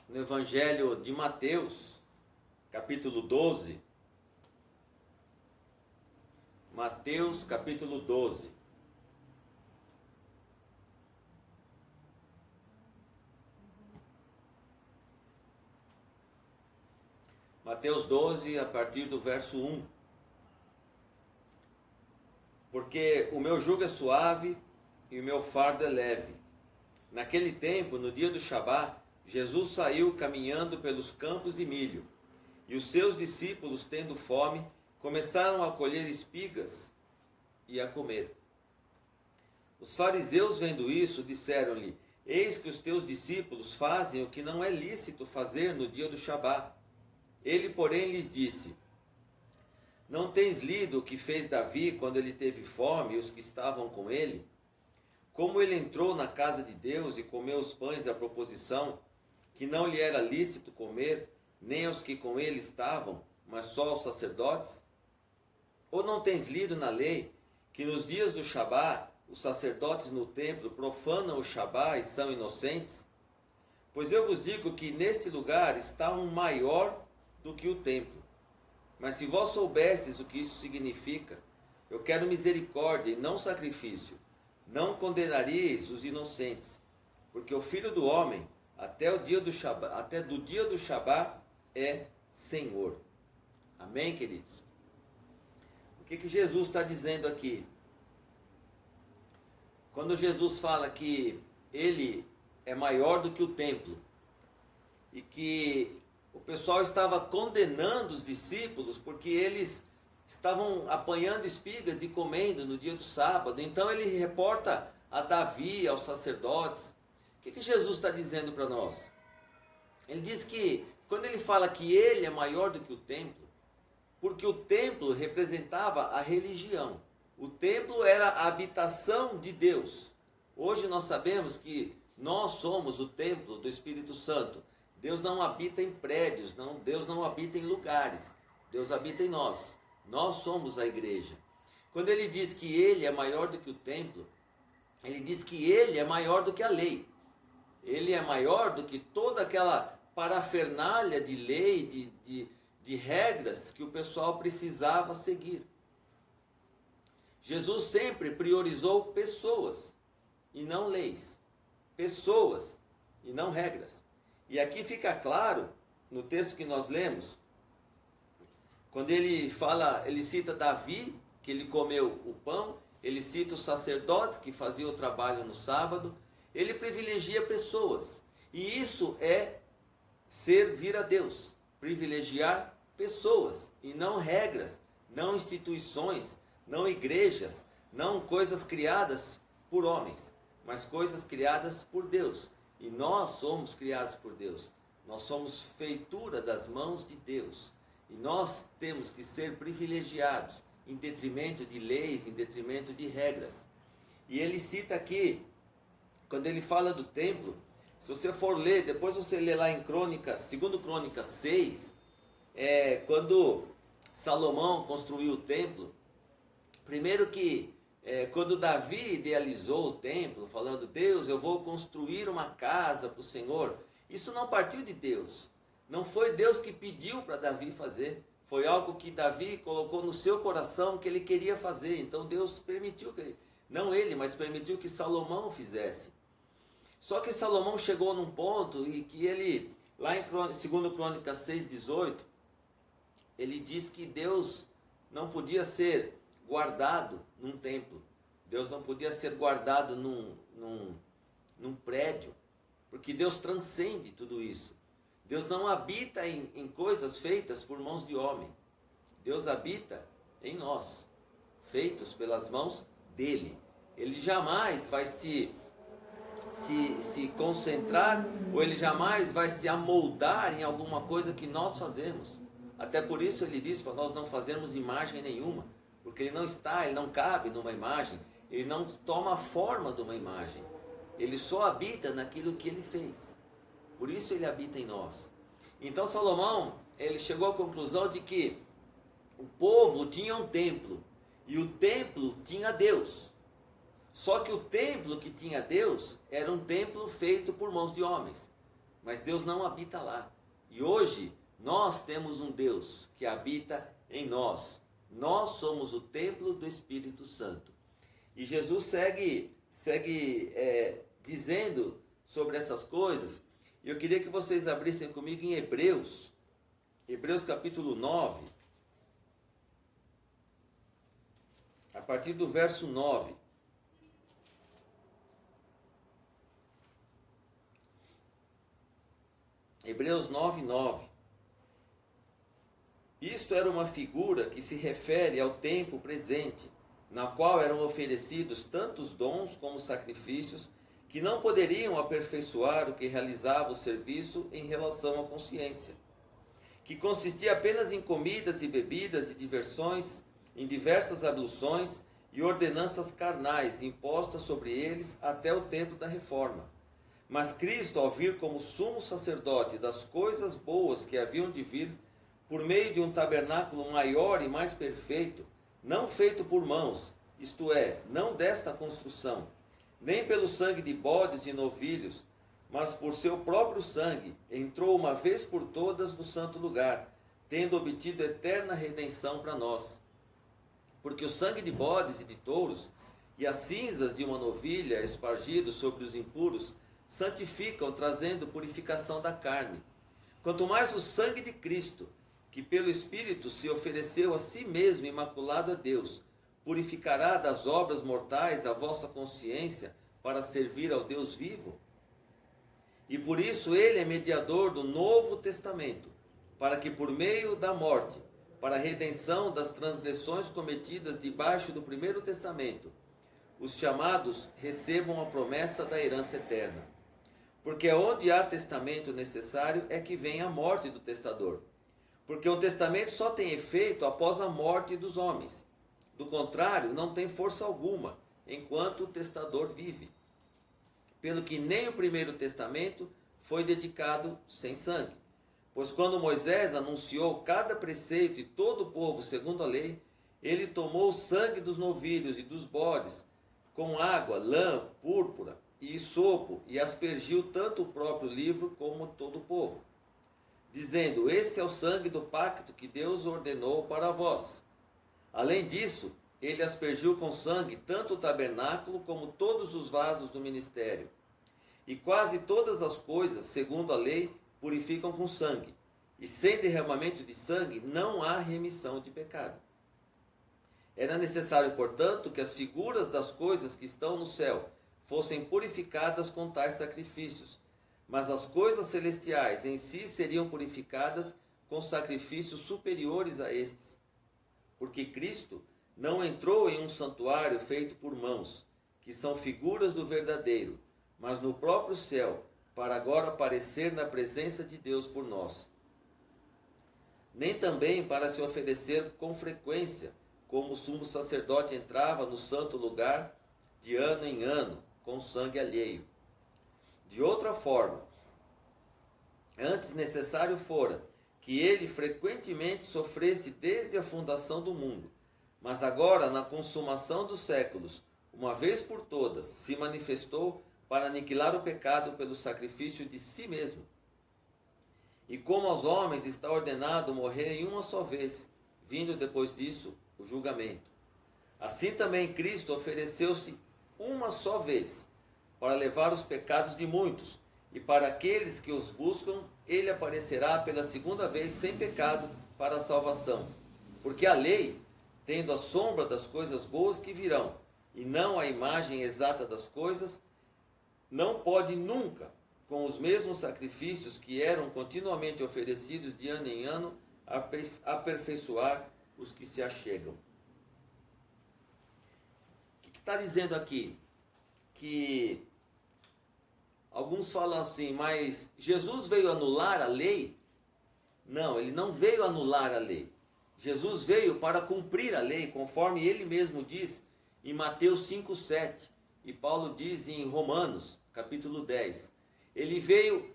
no Evangelho de Mateus, capítulo 12. Mateus, capítulo 12. Mateus 12, a partir do verso 1. Porque o meu jugo é suave e o meu fardo é leve. Naquele tempo, no dia do Shabá, Jesus saiu caminhando pelos campos de milho. E os seus discípulos, tendo fome, começaram a colher espigas e a comer. Os fariseus, vendo isso, disseram-lhe: Eis que os teus discípulos fazem o que não é lícito fazer no dia do Shabá. Ele, porém, lhes disse: Não tens lido o que fez Davi quando ele teve fome e os que estavam com ele? Como ele entrou na casa de Deus e comeu os pães da proposição, que não lhe era lícito comer, nem aos que com ele estavam, mas só aos sacerdotes? Ou não tens lido na lei que nos dias do Shabá os sacerdotes no templo profanam o Shabá e são inocentes? Pois eu vos digo que neste lugar está um maior do que o templo. Mas se vós soubesses o que isso significa, eu quero misericórdia e não sacrifício, não condenaríeis os inocentes, porque o Filho do Homem, até do dia do Shabá, é Senhor. Amém, queridos? O que Jesus está dizendo aqui? Quando Jesus fala que ele é maior do que o templo, e que o pessoal estava condenando os discípulos porque eles estavam apanhando espigas e comendo no dia do sábado. Então ele reporta a Davi, aos sacerdotes. O que Jesus está dizendo para nós? Ele diz que quando ele fala que ele é maior do que o templo, porque o templo representava a religião. O templo era a habitação de Deus. Hoje nós sabemos que nós somos o templo do Espírito Santo. Deus não habita em prédios, Deus não habita em lugares, Deus habita em nós. Nós somos a igreja. Quando ele diz que ele é maior do que o templo, ele diz que ele é maior do que a lei. Ele é maior do que toda aquela parafernália de lei, de regras que o pessoal precisava seguir. Jesus sempre priorizou pessoas e não leis. Pessoas e não regras. E aqui fica claro, no texto que nós lemos, quando ele fala, ele cita Davi, que ele comeu o pão, ele cita os sacerdotes que faziam o trabalho no sábado, ele privilegia pessoas. E isso é servir a Deus, privilegiar pessoas e não regras, não instituições, não igrejas, não coisas criadas por homens, mas coisas criadas por Deus. E nós somos criados por Deus. Nós somos feitura das mãos de Deus. E nós temos que ser privilegiados em detrimento de leis, em detrimento de regras. E ele cita aqui, quando ele fala do templo, se você for ler, depois você lê lá em Crônicas, 2 Crônicas 6, quando Salomão construiu o templo, primeiro que quando Davi idealizou o templo, falando: Deus, eu vou construir uma casa para o Senhor, isso não partiu de Deus. Não foi Deus que pediu para Davi fazer. Foi algo que Davi colocou no seu coração que ele queria fazer. Então Deus permitiu, não ele, mas permitiu que Salomão fizesse. Só que Salomão chegou num ponto e que ele, lá em 2 Crônicas 6,18, ele diz que Deus não podia ser guardado num templo. Deus não podia ser guardado num prédio, porque Deus transcende tudo isso. Deus não habita em coisas feitas por mãos de homem. Deus habita em nós, feitos pelas mãos dele. Ele jamais vai se concentrar, ou ele jamais vai se amoldar em alguma coisa que nós fazemos. Até por isso ele diz para nós não fazermos imagem nenhuma, porque ele não cabe numa imagem, ele não toma a forma de uma imagem, ele só habita naquilo que ele fez. Por isso ele habita em nós. Então Salomão, ele chegou à conclusão de que o povo tinha um templo, e o templo tinha Deus. Só que o templo que tinha Deus era um templo feito por mãos de homens. mas Deus não habita lá. E hoje nós temos um Deus que habita em nós. Nós somos o templo do Espírito Santo. E Jesus segue dizendo sobre essas coisas. E eu queria que vocês abrissem comigo em Hebreus capítulo 9, a partir do verso 9. Hebreus 9, 9. Isto era uma figura que se refere ao tempo presente, na qual eram oferecidos tantos dons como sacrifícios, que não poderiam aperfeiçoar o que realizava o serviço em relação à consciência, que consistia apenas em comidas e bebidas e diversões, em diversas abluções e ordenanças carnais impostas sobre eles até o tempo da reforma. Mas Cristo, ao vir como sumo sacerdote das coisas boas que haviam de vir, por meio de um tabernáculo maior e mais perfeito, não feito por mãos, isto é, não desta construção, nem pelo sangue de bodes e novilhos, mas por seu próprio sangue, entrou uma vez por todas no santo lugar, tendo obtido eterna redenção para nós. Porque o sangue de bodes e de touros, e as cinzas de uma novilha espargidos sobre os impuros, santificam, trazendo purificação da carne. Quanto mais o sangue de Cristo, que pelo Espírito se ofereceu a si mesmo imaculado a Deus, purificará das obras mortais a vossa consciência para servir ao Deus vivo? E por isso ele é mediador do Novo Testamento, para que por meio da morte, para a redenção das transgressões cometidas debaixo do primeiro testamento, os chamados recebam a promessa da herança eterna. Porque onde há testamento necessário é que vem a morte do testador. Porque um testamento só tem efeito após a morte dos homens. Do contrário, não tem força alguma, enquanto o testador vive. Pelo que nem o primeiro testamento foi dedicado sem sangue. Pois quando Moisés anunciou cada preceito e todo o povo segundo a lei, ele tomou o sangue dos novilhos e dos bodes, com água, lã, púrpura e hisopo, e aspergiu tanto o próprio livro como todo o povo, dizendo: este é o sangue do pacto que Deus ordenou para vós. Além disso, ele aspergiu com sangue tanto o tabernáculo como todos os vasos do ministério. E quase todas as coisas, segundo a lei, purificam com sangue, e sem derramamento de sangue não há remissão de pecado. Era necessário, portanto, que as figuras das coisas que estão no céu fossem purificadas com tais sacrifícios, mas as coisas celestiais em si seriam purificadas com sacrifícios superiores a estes. Porque Cristo não entrou em um santuário feito por mãos, que são figuras do verdadeiro, mas no próprio céu, para agora aparecer na presença de Deus por nós. Nem também para se oferecer com frequência, como o sumo sacerdote entrava no santo lugar de ano em ano, com sangue alheio. De outra forma, antes necessário fora que ele frequentemente sofresse desde a fundação do mundo, mas agora, na consumação dos séculos, uma vez por todas, se manifestou para aniquilar o pecado pelo sacrifício de si mesmo. E como aos homens está ordenado morrer em uma só vez, vindo depois disso o julgamento, assim também Cristo ofereceu-se uma só vez para levar os pecados de muitos, e para aqueles que os buscam, ele aparecerá pela segunda vez sem pecado para a salvação. Porque a lei, tendo a sombra das coisas boas que virão, e não a imagem exata das coisas, não pode nunca, com os mesmos sacrifícios que eram continuamente oferecidos de ano em ano, aperfeiçoar os que se achegam. O que está dizendo aqui? Que alguns falam assim, mas Jesus veio anular a lei? Não, ele não veio anular a lei. Jesus veio para cumprir a lei, conforme ele mesmo diz em Mateus 5,7. E Paulo diz em Romanos, capítulo 10. Ele veio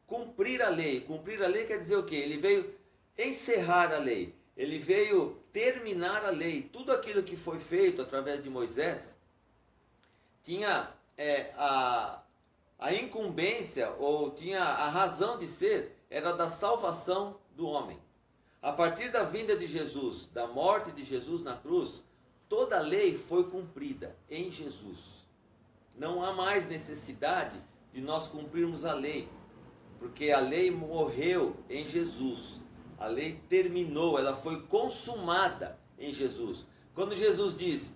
cumprir a lei. Cumprir a lei quer dizer o quê? Ele veio encerrar a lei. Ele veio terminar a lei. Tudo aquilo que foi feito através de Moisés tinha A incumbência, ou tinha a razão de ser, era da salvação do homem. A partir da vinda de Jesus, da morte de Jesus na cruz, toda a lei foi cumprida em Jesus. Não há mais necessidade de nós cumprirmos a lei, porque a lei morreu em Jesus. A lei terminou, ela foi consumada em Jesus. Quando Jesus diz,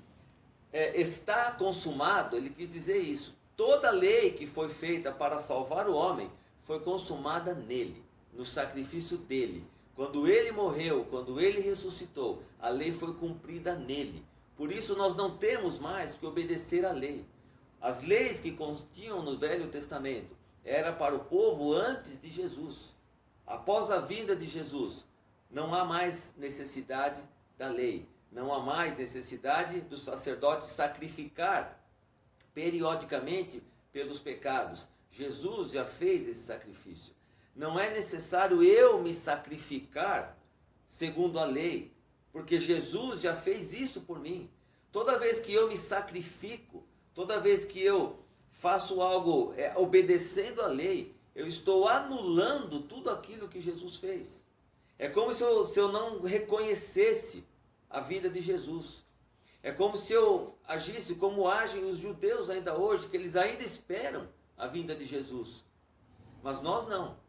está consumado, ele quis dizer isso. Toda a lei que foi feita para salvar o homem foi consumada nele, no sacrifício dele. Quando ele morreu, quando ele ressuscitou, a lei foi cumprida nele. Por isso nós não temos mais que obedecer à lei. As leis que continham no Velho Testamento era para o povo antes de Jesus. Após a vinda de Jesus, não há mais necessidade da lei. Não há mais necessidade do sacerdote sacrificar periodicamente pelos pecados. Jesus já fez esse sacrifício. Não é necessário eu me sacrificar segundo a lei, porque Jesus já fez isso por mim. Toda vez que eu me sacrifico, toda vez que eu faço algo obedecendo a lei, eu estou anulando tudo aquilo que Jesus fez. É como se eu não reconhecesse a vida de Jesus. É como se eu agisse como agem os judeus ainda hoje, que eles ainda esperam a vinda de Jesus. Mas nós não.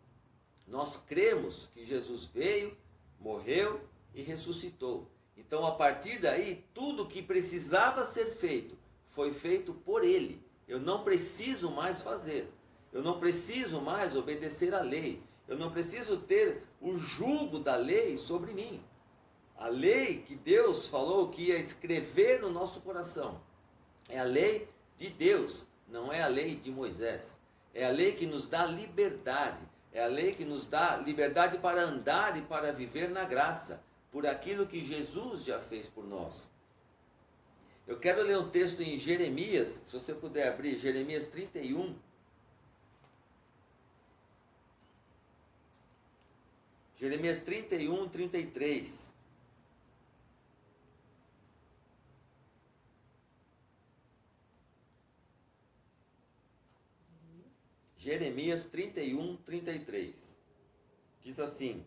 Nós cremos que Jesus veio, morreu e ressuscitou. Então, a partir daí, tudo que precisava ser feito foi feito por Ele. Eu não preciso mais fazer. Eu não preciso mais obedecer à lei. Eu não preciso ter o jugo da lei sobre mim. A lei que Deus falou que ia escrever no nosso coração é a lei de Deus, não é a lei de Moisés. É a lei que nos dá liberdade. É a lei que nos dá liberdade para andar e para viver na graça, por aquilo que Jesus já fez por nós. Eu quero ler um texto em Jeremias, se você puder abrir, Jeremias 31. Jeremias 31, 33. Jeremias 31, 33. Diz assim: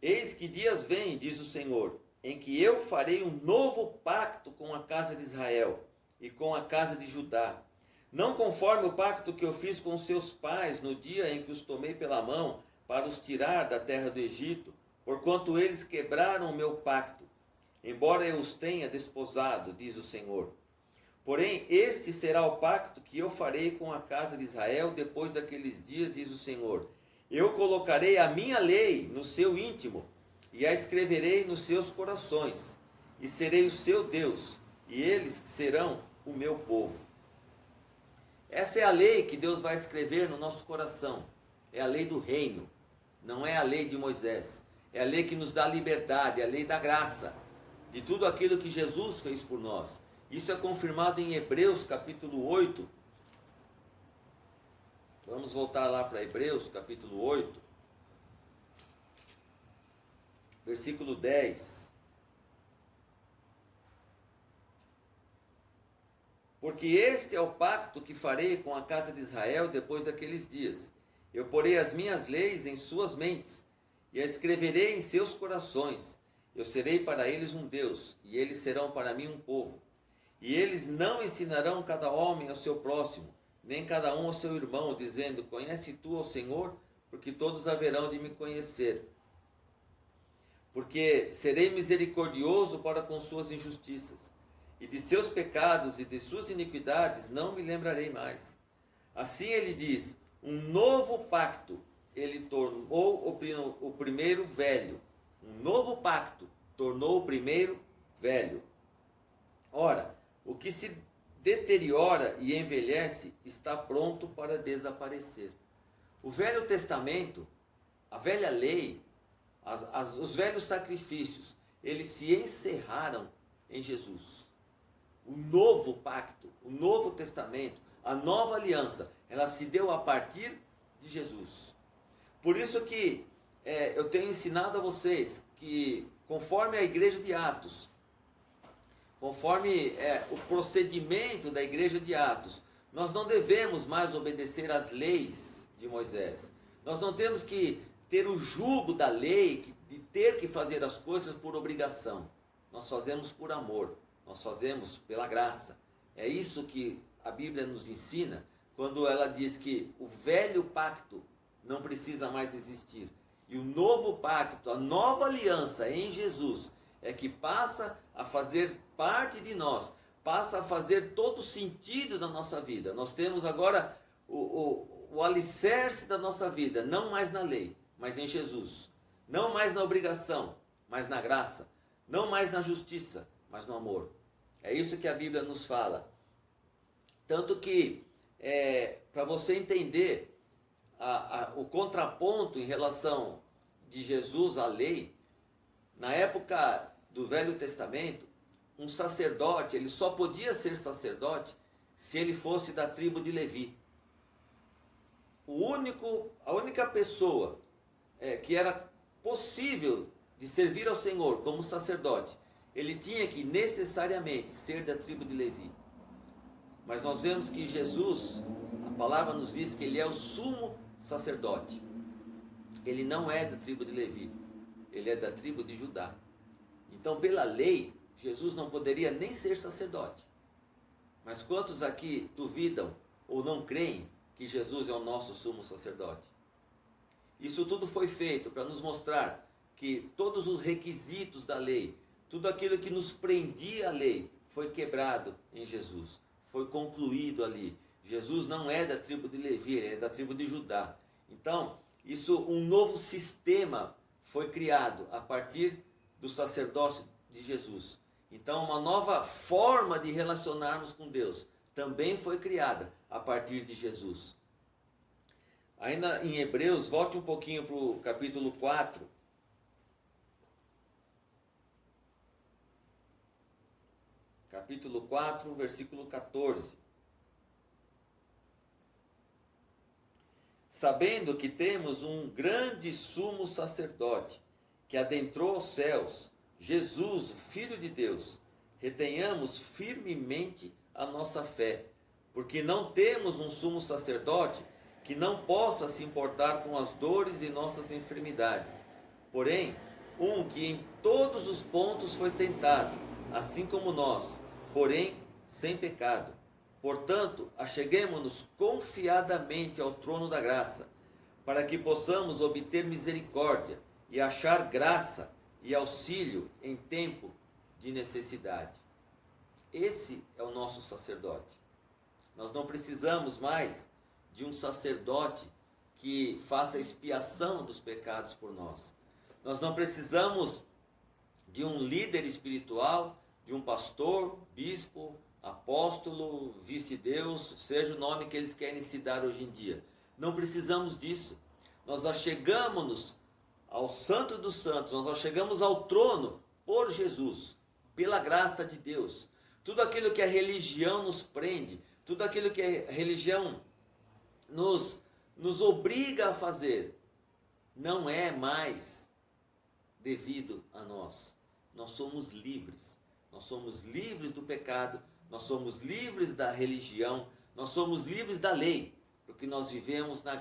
Eis que dias vêm, diz o Senhor, em que eu farei um novo pacto com a casa de Israel e com a casa de Judá, não conforme o pacto que eu fiz com seus pais no dia em que os tomei pela mão para os tirar da terra do Egito, porquanto eles quebraram o meu pacto, embora eu os tenha desposado, diz o Senhor. Porém, este será o pacto que eu farei com a casa de Israel depois daqueles dias, diz o Senhor. Eu colocarei a minha lei no seu íntimo e a escreverei nos seus corações, e serei o seu Deus, e eles serão o meu povo. Essa é a lei que Deus vai escrever no nosso coração. É a lei do reino, não é a lei de Moisés. É a lei que nos dá liberdade, é a lei da graça, de tudo aquilo que Jesus fez por nós. Isso é confirmado em Hebreus capítulo 8. Vamos voltar lá para Hebreus capítulo 8, versículo 10. Porque este é o pacto que farei com a casa de Israel depois daqueles dias. Eu porei as minhas leis em suas mentes e as escreverei em seus corações. Eu serei para eles um Deus, e eles serão para mim um povo. E eles não ensinarão cada homem ao seu próximo, nem cada um ao seu irmão, dizendo, conhece tu ao Senhor, porque todos haverão de me conhecer. Porque serei misericordioso para com suas injustiças, e de seus pecados e de suas iniquidades não me lembrarei mais. Assim ele diz, um novo pacto ele tornou o primeiro velho. Um novo pacto tornou o primeiro velho. Ora, o que se deteriora e envelhece está pronto para desaparecer. O Velho Testamento, a velha lei, os velhos sacrifícios, eles se encerraram em Jesus. O novo pacto, o novo testamento, a nova aliança, ela se deu a partir de Jesus. Por isso que eu tenho ensinado a vocês que, conforme a igreja de Atos, conforme o procedimento da igreja de Atos, Nós não devemos mais obedecer às leis de Moisés. Nós não temos que ter o jugo da lei, de ter que fazer as coisas por obrigação. Nós fazemos por amor, nós fazemos pela graça. É isso que a Bíblia nos ensina quando ela diz que o velho pacto não precisa mais existir. E o novo pacto, a nova aliança em Jesus, é que passa a fazer parte de nós, passa a fazer todo sentido da nossa vida. Nós temos agora o alicerce da nossa vida, não mais na lei, mas em Jesus. Não mais na obrigação, mas na graça. Não mais na justiça, mas no amor. É isso que a Bíblia nos fala. Tanto que, para você entender o contraponto em relação de Jesus à lei, na época do Velho Testamento, um sacerdote, ele só podia ser sacerdote se ele fosse da tribo de Levi. A única pessoa que era possível de servir ao Senhor como sacerdote, ele tinha que necessariamente ser da tribo de Levi. Mas nós vemos que Jesus, a palavra nos diz que ele é o sumo sacerdote. Ele não é da tribo de Levi, ele é da tribo de Judá. Então, pela lei, Jesus não poderia nem ser sacerdote. Mas quantos aqui duvidam ou não creem que Jesus é o nosso sumo sacerdote? Isso tudo foi feito para nos mostrar que todos os requisitos da lei, tudo aquilo que nos prendia à lei, foi quebrado em Jesus, foi concluído ali. Jesus não é da tribo de Levi, ele é da tribo de Judá. Então, um novo sistema foi criado a partir do sacerdócio de Jesus. Então, uma nova forma de relacionarmos com Deus também foi criada a partir de Jesus. Ainda em Hebreus, volte um pouquinho para o capítulo 4. Capítulo 4, versículo 14. Sabendo que temos um grande sumo sacerdote, que adentrou os céus, Jesus, o Filho de Deus, retenhamos firmemente a nossa fé, porque não temos um sumo sacerdote que não possa se importar com as dores de nossas enfermidades, porém, um que em todos os pontos foi tentado, assim como nós, porém, sem pecado. Portanto, acheguemo-nos confiadamente ao trono da graça, para que possamos obter misericórdia e achar graça e auxílio em tempo de necessidade. Esse é o nosso sacerdote. Nós não precisamos mais de um sacerdote que faça expiação dos pecados por nós. Nós não precisamos de um líder espiritual, de um pastor, bispo, apóstolo, vice-deus, seja o nome que eles querem se dar hoje em dia. Não precisamos disso. Nós achegamos-nos ao Santo dos Santos, nós chegamos ao trono por Jesus, pela graça de Deus. Tudo aquilo que a religião nos prende, tudo aquilo que a religião nos obriga a fazer, não é mais devido a nós. Nós somos livres. Nós somos livres do pecado, nós somos livres da religião, nós somos livres da lei, porque nós vivemos na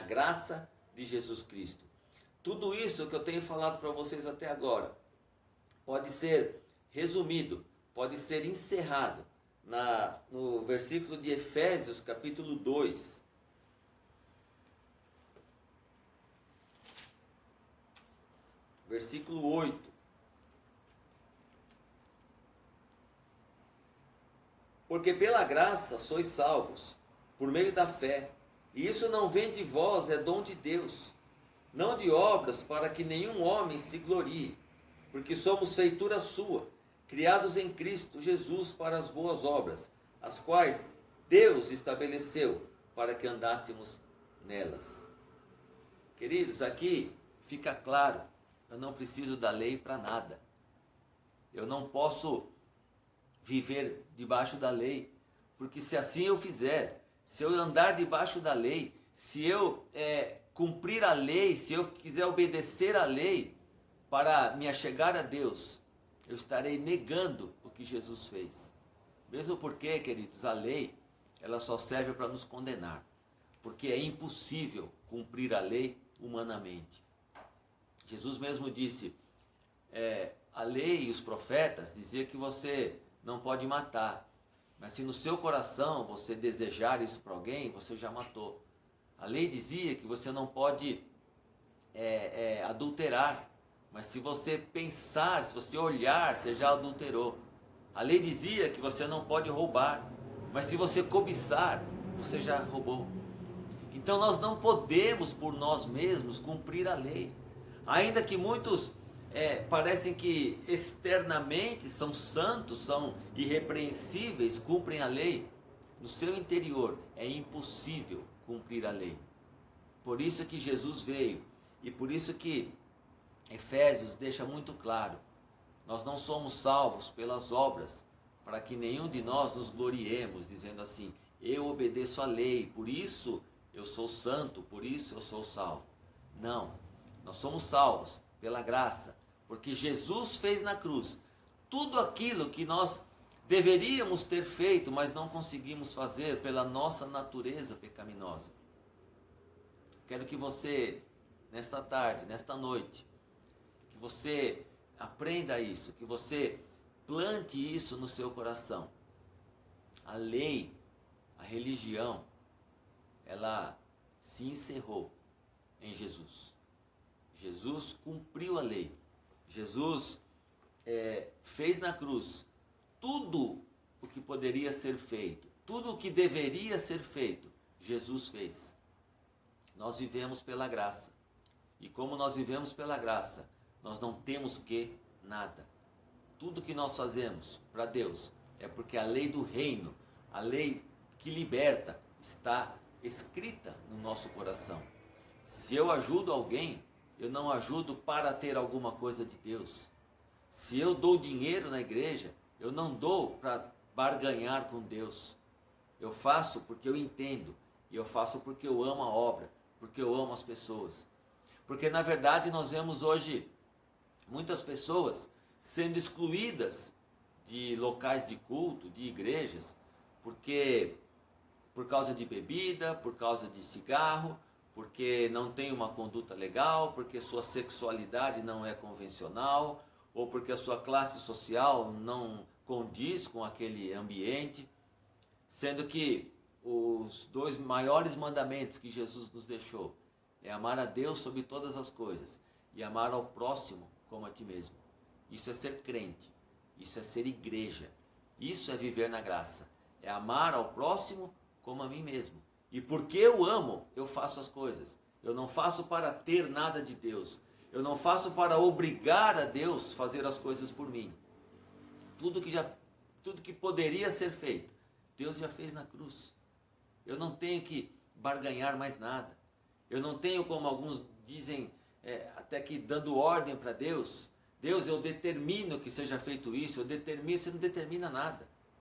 graça de Jesus Cristo. Tudo isso que eu tenho falado para vocês até agora pode ser resumido, pode ser encerrado no versículo de Efésios, capítulo 2. Versículo 8. Porque pela graça sois salvos, por meio da fé, e isso não vem de vós, é dom de Deus, não de obras, para que nenhum homem se glorie, porque somos feitura sua, criados em Cristo Jesus para as boas obras, as quais Deus estabeleceu para que andássemos nelas. Queridos, aqui fica claro, eu não preciso da lei para nada. Eu não posso viver debaixo da lei, porque se assim eu fizer, se eu andar debaixo da lei, se eu cumprir a lei, se eu quiser obedecer a lei para me achegar a Deus, eu estarei negando o que Jesus fez. Mesmo porque, queridos, a lei, ela só serve para nos condenar, porque é impossível cumprir a lei humanamente. Jesus mesmo disse, a lei e os profetas diziam que você não pode matar, mas se no seu coração você desejar isso para alguém, você já matou. A lei dizia que você não pode adulterar, mas se você pensar, se você olhar, você já adulterou. A lei dizia que você não pode roubar, mas se você cobiçar, você já roubou. Então nós não podemos por nós mesmos cumprir a lei. Ainda que muitos parecem que externamente são santos, são irrepreensíveis, cumprem a lei, no seu interior é impossível cumprir a lei. Por isso que Jesus veio e por isso que Efésios deixa muito claro, nós não somos salvos pelas obras, para que nenhum de nós nos gloriemos, dizendo assim, eu obedeço a lei, por isso eu sou santo, por isso eu sou salvo. Não, nós somos salvos pela graça, porque Jesus fez na cruz tudo aquilo que nós deveríamos ter feito, mas não conseguimos fazer pela nossa natureza pecaminosa. Quero que você, nesta tarde, nesta noite, que você aprenda isso, que você plante isso no seu coração. A lei, a religião, ela se encerrou em Jesus. Jesus cumpriu a lei. Jesus fez na cruz tudo o que poderia ser feito, tudo o que deveria ser feito, Jesus fez. Nós vivemos pela graça. E como nós vivemos pela graça, nós não temos que nada. Tudo que nós fazemos para Deus é porque a lei do reino, a lei que liberta, está escrita no nosso coração. Se eu ajudo alguém, eu não ajudo para ter alguma coisa de Deus. Se eu dou dinheiro na igreja, eu não dou para barganhar com Deus. Eu faço porque eu entendo, e eu faço porque eu amo a obra, porque eu amo as pessoas. Porque na verdade nós vemos hoje muitas pessoas sendo excluídas de locais de culto, de igrejas, porque por causa de bebida, por causa de cigarro, porque não tem uma conduta legal, porque sua sexualidade não é convencional, ou porque a sua classe social não condiz com aquele ambiente, sendo que os 2 maiores mandamentos que Jesus nos deixou é amar a Deus sobre todas as coisas e amar ao próximo como a ti mesmo. Isso é ser crente, isso é ser igreja, isso é viver na graça, é amar ao próximo como a mim mesmo. E porque eu amo, eu faço as coisas. Eu não faço para ter nada de Deus. Eu não faço para obrigar a Deus a fazer as coisas por mim. Tudo que poderia ser feito, Deus já fez na cruz. Eu não tenho que barganhar mais nada. Eu não tenho, como alguns dizem, até que dando ordem para Deus. Deus, eu determino que seja feito isso, eu determino, você não determina nada.